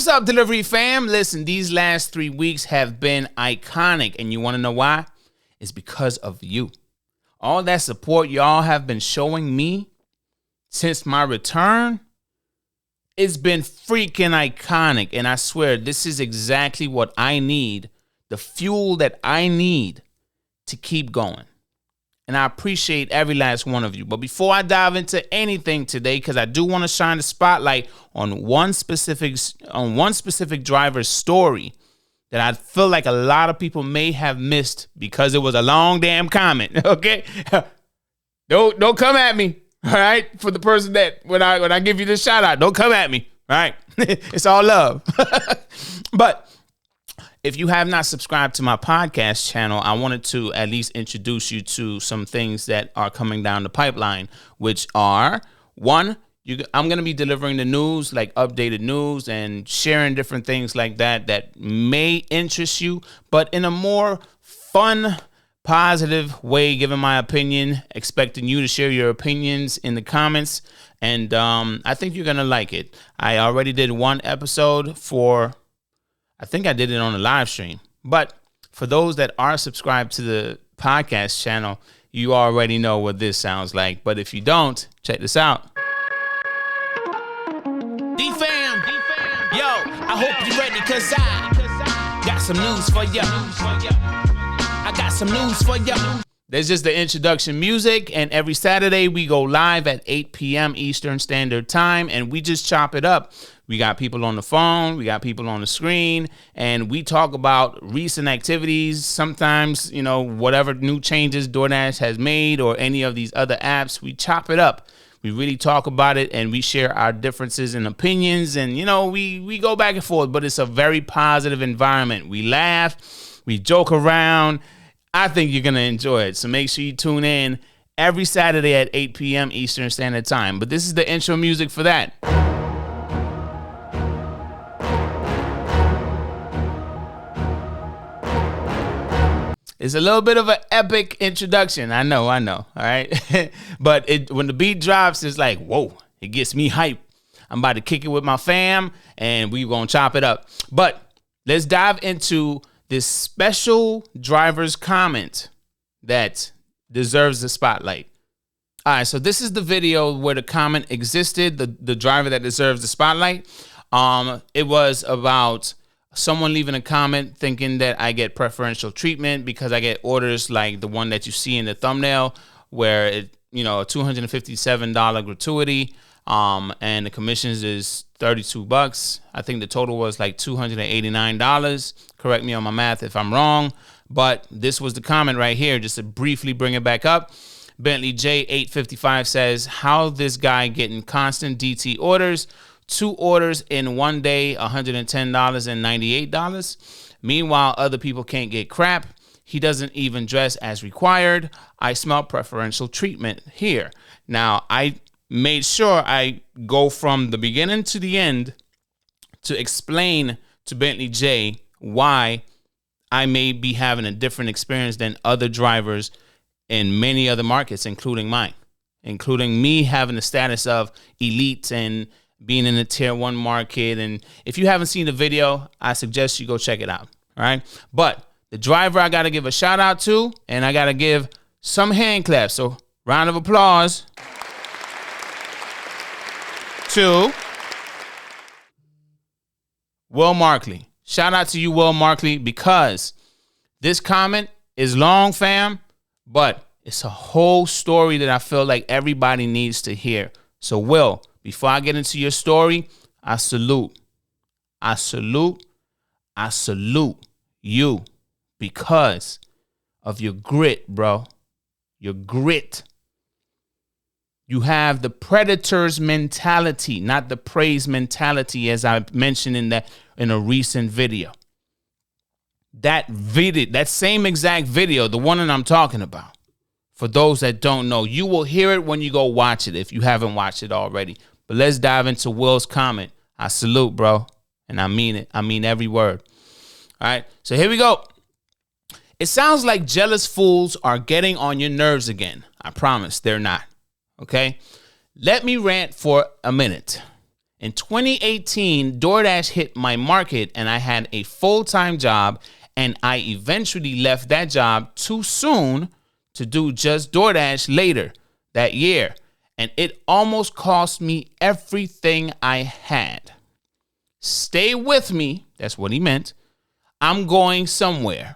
What's up, delivery fam? Listen, these last 3 weeks have been iconic, and you want to know why? It's because of you. All that support y'all have been showing me since my return, it's been freaking iconic, and I swear this is exactly what I need, the fuel that I need to keep going. And I appreciate every last one of you. But before I dive into anything today, because I do want to shine the spotlight on one specific driver's story that I feel like a lot of people may have missed because it was a long damn comment. Okay, don't come at me. All right, for the person that when I give you this shout out, don't come at me. All right, it's all love. But if you have not subscribed to my podcast channel, I wanted to at least introduce you to some things that are coming down the pipeline, which are, one, I'm going to be delivering the news, like updated news, and sharing different things like that may interest you, but in a more fun, positive way, giving my opinion, expecting you to share your opinions in the comments, and I think you're going to like it. I already did one episode I think I did it on a live stream. But for those that are subscribed to the podcast channel, you already know what this sounds like. But if you don't, check this out. D-Fam, yo, I hope you're ready, because I got some news for you. I got some news for you. There's just the introduction music, and every Saturday we go live at 8 p.m. Eastern Standard Time, and we just chop it up. We got people on the phone, we got people on the screen, and we talk about recent activities, sometimes, whatever new changes DoorDash has made or any of these other apps. We chop it up. We really talk about it, and we share our differences and opinions, and, we go back and forth, but it's a very positive environment. We laugh, we joke around. I think you're going to enjoy it, so make sure you tune in every Saturday at 8 p.m. Eastern Standard Time. But this is the intro music for that. It's a little bit of an epic introduction. I know. All right. But when the beat drops, it's like, whoa, it gets me hype. I'm about to kick it with my fam, and we're going to chop it up. But let's dive into this special driver's comment that deserves the spotlight. All right. So this is the video where the comment existed, the driver that deserves the spotlight. It was about someone leaving a comment thinking that I get preferential treatment because I get orders like the one that you see in the thumbnail, where a $257 gratuity, and the commissions is $32. I think the total was like $289. Correct me on my math if I'm wrong, but this was the comment right here, just to briefly bring it back up. Bentley J855 says, how this guy getting constant DT orders, 2 orders in 1 day, $110 and $98. Meanwhile, other people can't get crap. He doesn't even dress as required. I smell preferential treatment here. Now, I made sure I go from the beginning to the end to explain to Bentley J why I may be having a different experience than other drivers in many other markets, including mine, including me having the status of elite and being in the tier 1 market. And if you haven't seen the video, I suggest you go check it out. All right. But the driver I got to give a shout out to, and I got to give some hand claps. So round of applause to Will Markley. Shout out to you, Will Markley, because this comment is long, fam, but it's a whole story that I feel like everybody needs to hear. So, Will, before I get into your story, I salute you because of your grit, bro. Your grit. You have the predator's mentality, not the praise mentality, as I mentioned in a recent video. That same exact video, the one that I'm talking about, for those that don't know, you will hear it when you go watch it if you haven't watched it already. But let's dive into Will's comment. I salute, bro. And I mean it. I mean every word. All right. So here we go. It sounds like jealous fools are getting on your nerves again. I promise they're not. Okay. Let me rant for a minute. In 2018, DoorDash hit my market and I had a full-time job, and I eventually left that job too soon to do just DoorDash later that year. And it almost cost me everything I had. Stay with me. That's what he meant. I'm going somewhere.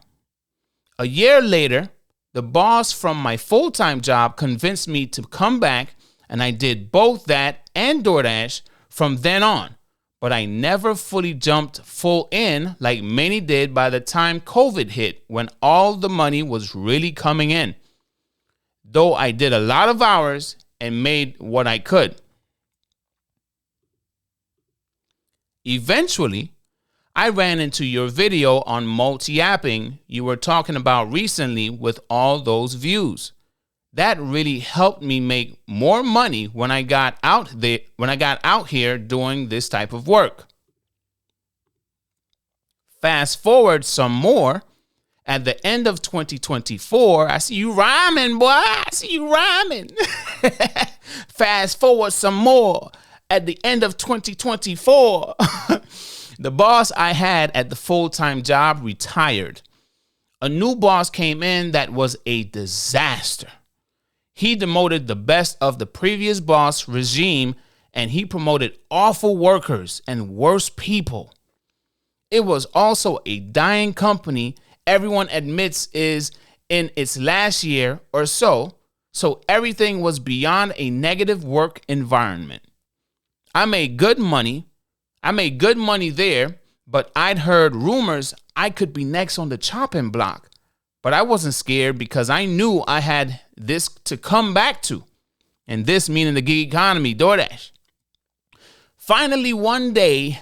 A year later, the boss from my full-time job convinced me to come back, and I did both that and DoorDash from then on. But I never fully jumped full in like many did by the time COVID hit, when all the money was really coming in. Though I did a lot of hours and made what I could. Eventually, I ran into your video on multi-apping you were talking about recently with all those views. That really helped me make more money when I got out here doing this type of work. Fast forward some more. At the end of 2024, I see you rhyming, boy. I see you rhyming. Fast forward some more. At the end of 2024, the boss I had at the full-time job retired. A new boss came in that was a disaster. He demoted the best of the previous boss regime, and he promoted awful workers and worse people. It was also a dying company everyone admits is in its last year or so everything was beyond a negative work environment. I made good money there, but I'd heard rumors I could be next on the chopping block. But I wasn't scared because I knew I had this to come back to. And this meaning the gig economy, DoorDash. Finally, one day,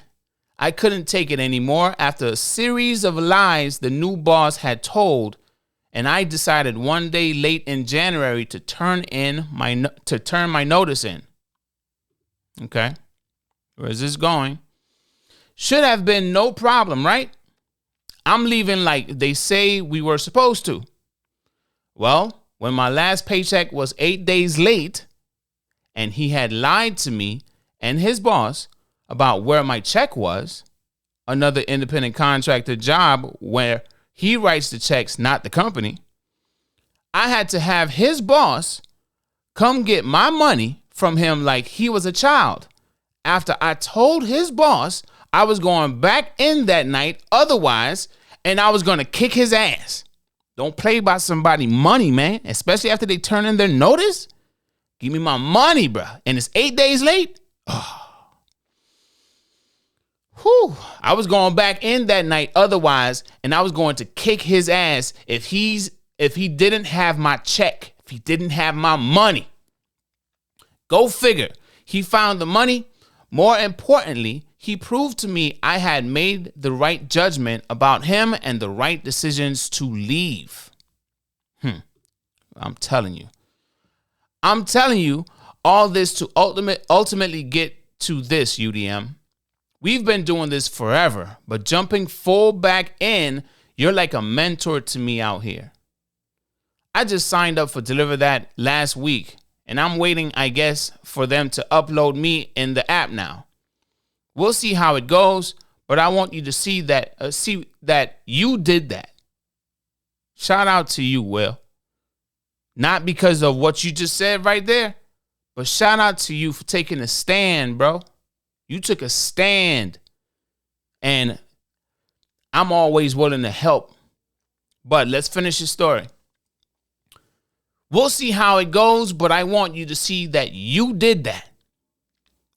I couldn't take it anymore after a series of lies the new boss had told, and I decided one day late in January to turn my notice in. Okay, where is this going? Should have been no problem, right? I'm leaving like they say we were supposed to. Well, when my last paycheck was 8 days late, and he had lied to me and his boss about where my check was, another independent contractor job where he writes the checks, not the company, I had to have his boss come get my money from him like he was a child after I told his boss I was going back in that night otherwise, and I was going to kick his ass. Don't play by somebody's money, man, especially after they turn in their notice. Give me my money, bro. And it's 8 days late. Oh. Whew. I was going back in that night otherwise, and I was going to kick his ass if he didn't have my check, if he didn't have my money. Go figure. He found the money. More importantly, he proved to me I had made the right judgment about him and the right decisions to leave. I'm telling you all this to ultimately get to this, UDM. We've been doing this forever, but jumping full back in, you're like a mentor to me out here. I just signed up for DeliverThat last week, and I'm waiting, I guess, for them to upload me in the app now. We'll see how it goes, but I want you to see that you did that. Shout out to you, Will. Not because of what you just said right there, but shout out to you for taking a stand, bro. You took a stand, and I'm always willing to help. But let's finish the story. We'll see how it goes, but I want you to see that you did that.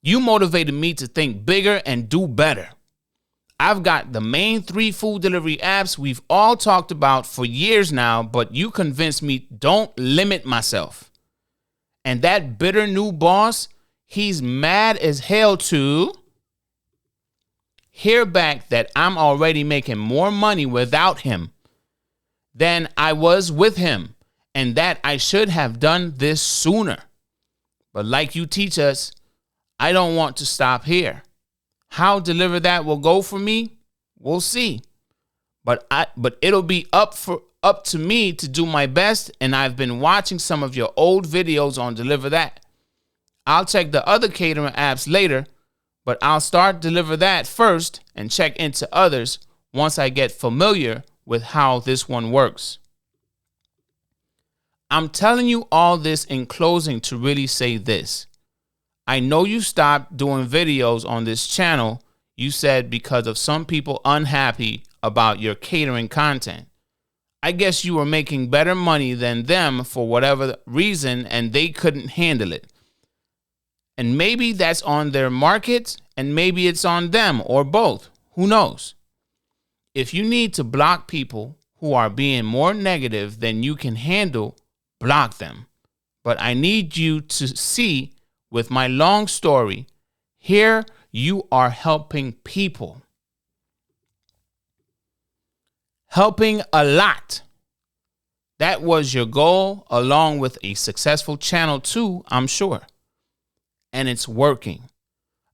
You motivated me to think bigger and do better. I've got the main 3 food delivery apps we've all talked about for years now, but you convinced me don't limit myself. And that bitter new boss, he's mad as hell to hear back that I'm already making more money without him than I was with him, and that I should have done this sooner. But like you teach us, I don't want to stop here. How DeliverThat will go for me, we'll see. But it'll be up to me to do my best, and I've been watching some of your old videos on DeliverThat. I'll check the other catering apps later, But I'll start Deliver That first and check into others once I get familiar with how this one works. I'm telling you all this in closing to really say this. I know you stopped doing videos on this channel, you said, because of some people unhappy about your catering content. I guess you were making better money than them for whatever reason and they couldn't handle it. And maybe that's on their market and maybe it's on them or both. Who knows? If you need to block people who are being more negative than you can handle, block them. But I need you to see with my long story, here you are helping people. Helping a lot. That was your goal, along with a successful channel too, I'm sure. And it's working.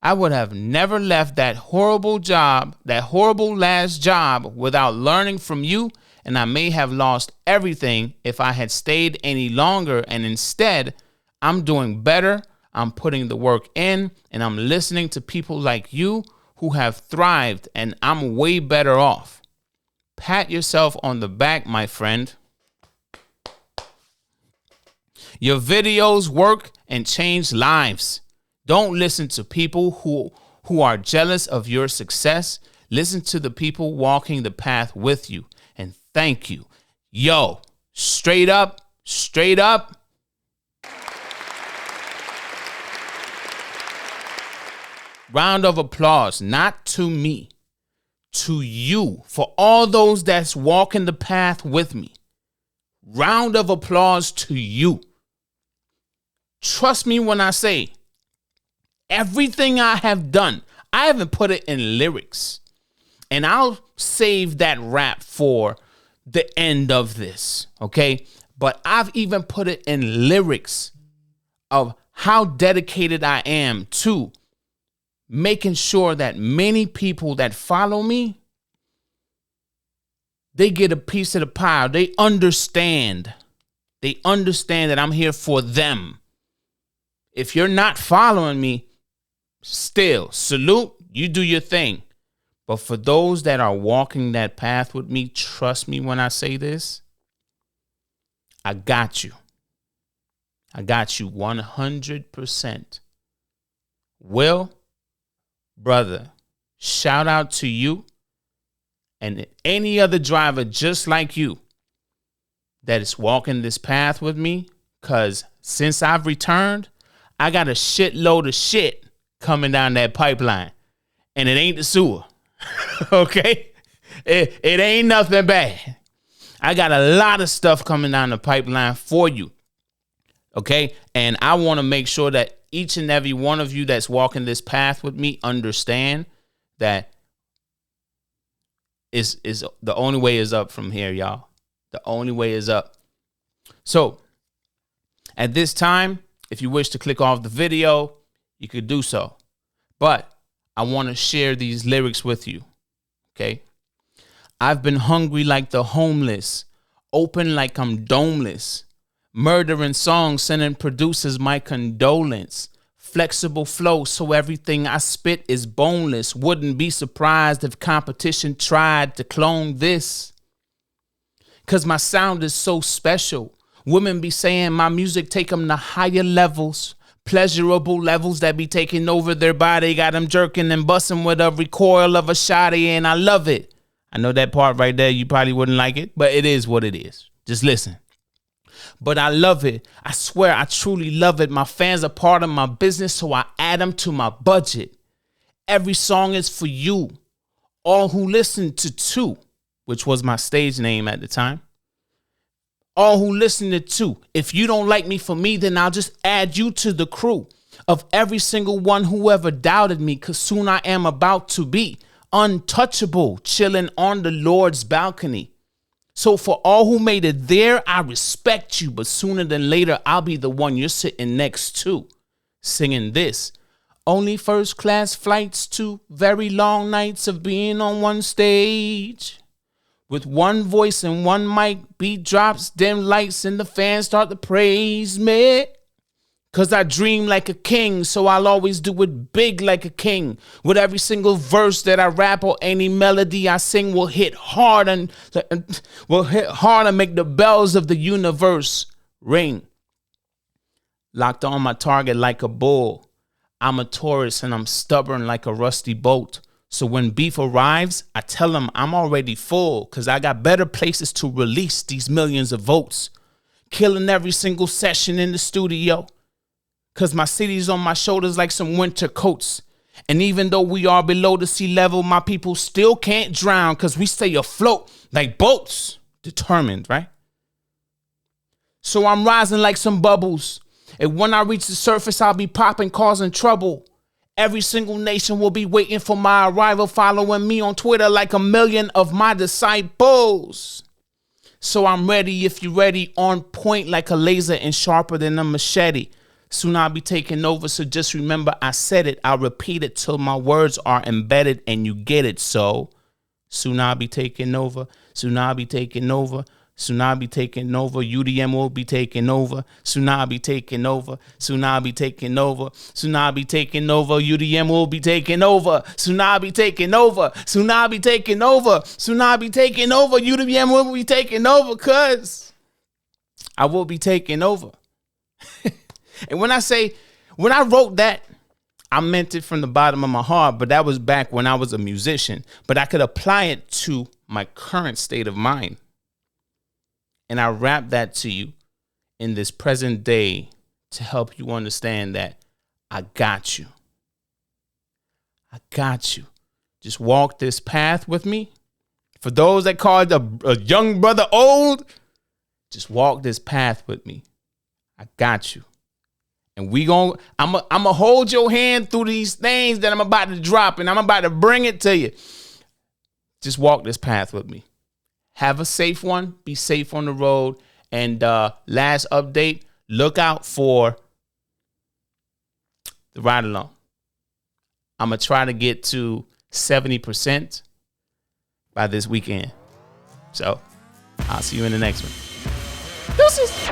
I would have never left that horrible job, that horrible last job, without learning from you, and I may have lost everything if I had stayed any longer, and instead, I'm doing better, I'm putting the work in, and I'm listening to people like you who have thrived, and I'm way better off. Pat yourself on the back, my friend. Your videos work and change lives. Don't listen to people who are jealous of your success. Listen to the people walking the path with you. And thank you. Yo, straight up, straight up. Round of applause, not to me, to you, for all those that's walking the path with me. Round of applause to you. Trust me when I say everything I have done, I haven't put it in lyrics. And I'll save that rap for the end of this, okay? But I've even put it in lyrics of how dedicated I am to making sure that many people that follow me, they get a piece of the pie. They understand. They understand that I'm here for them. If you're not following me, still, salute, you do your thing. But for those that are walking that path with me, trust me when I say this, I got you. I got you 100%. Will, brother, shout out to you and any other driver just like you that is walking this path with me, because since I've returned, I got a shitload of shit coming down that pipeline, and it ain't the sewer. Okay? It ain't nothing bad. I got a lot of stuff coming down the pipeline for you. Okay? And I want to make sure that each and every one of you that's walking this path with me understand that is the only way is up from here, y'all. The only way is up. So at this time, if you wish to click off the video, you could do so. But I want to share these lyrics with you. Okay? I've been hungry like the homeless, open like I'm domeless. Murdering songs, sending producers my condolence. Flexible flow, so everything I spit is boneless. Wouldn't be surprised if competition tried to clone this. 'Cause my sound is so special. Women be saying my music take them to higher levels. Pleasurable levels that be taking over their body. Got them jerking and busting with a recoil of a shotty, and I love it. I know that part right there, you probably wouldn't like it, but it is what it is. Just listen. But I love it. I swear I truly love it. My fans are part of my business, so I add them to my budget. Every song is for you. All who listen to Two, which was my stage name at the time. All who listen to Two. If you don't like me for me, then I'll just add you to the crew of every single one who ever doubted me, 'cause soon I am about to be untouchable, chilling on the Lord's balcony. So for all who made it there, I respect you, but sooner than later, I'll be the one you're sitting next to, singing this. Only first class flights to very long nights of being on one stage. With one voice and one mic, beat drops, dim lights, and the fans start to praise me. Cause I dream like a king, so I'll always do it big like a king. With every single verse that I rap or any melody I sing will hit hard and make the bells of the universe ring. Locked on my target like a bull. I'm a Taurus and I'm stubborn like a rusty bolt. So when beef arrives, I tell them I'm already full, cause I got better places to release these millions of votes. Killing every single session in the studio. Cause my city's on my shoulders like some winter coats. And even though we are below the sea level, my people still can't drown, cause we stay afloat like boats. Determined, right? So I'm rising like some bubbles. And when I reach the surface, I'll be popping, causing trouble. Every single nation will be waiting for my arrival, following me on Twitter like a million of my disciples. So I'm ready if you're ready, on point like a laser and sharper than a machete. Soon I'll be taking over, so just remember I said it. I'll repeat it till my words are embedded and you get it. So soon I'll be taking over. Soon I'll be taking over. Soon I'll be taking over. UDM will be taking over. Soon I'll be taking over. Soon I'll be taking over. Soon I'll be taking over. UDM will be taking over. Soon I'll be taking over. Soon I'll be taking over. Soon I'll be taking over. UDM will be taking over, cause I will be taking over. And when I wrote that, I meant it from the bottom of my heart, but that was back when I was a musician. But I could apply it to my current state of mind. And I rap that to you in this present day to help you understand that I got you. I got you. Just walk this path with me. For those that call it a young brother old, just walk this path with me. I got you. And I'm gonna hold your hand through these things that I'm about to drop, and I'm about to bring it to you. Just walk this path with me. Have a safe one. Be safe on the road. And last update, look out for the ride along. I'm gonna try to get to 70% by this weekend. So I'll see you in the next one. Deuces.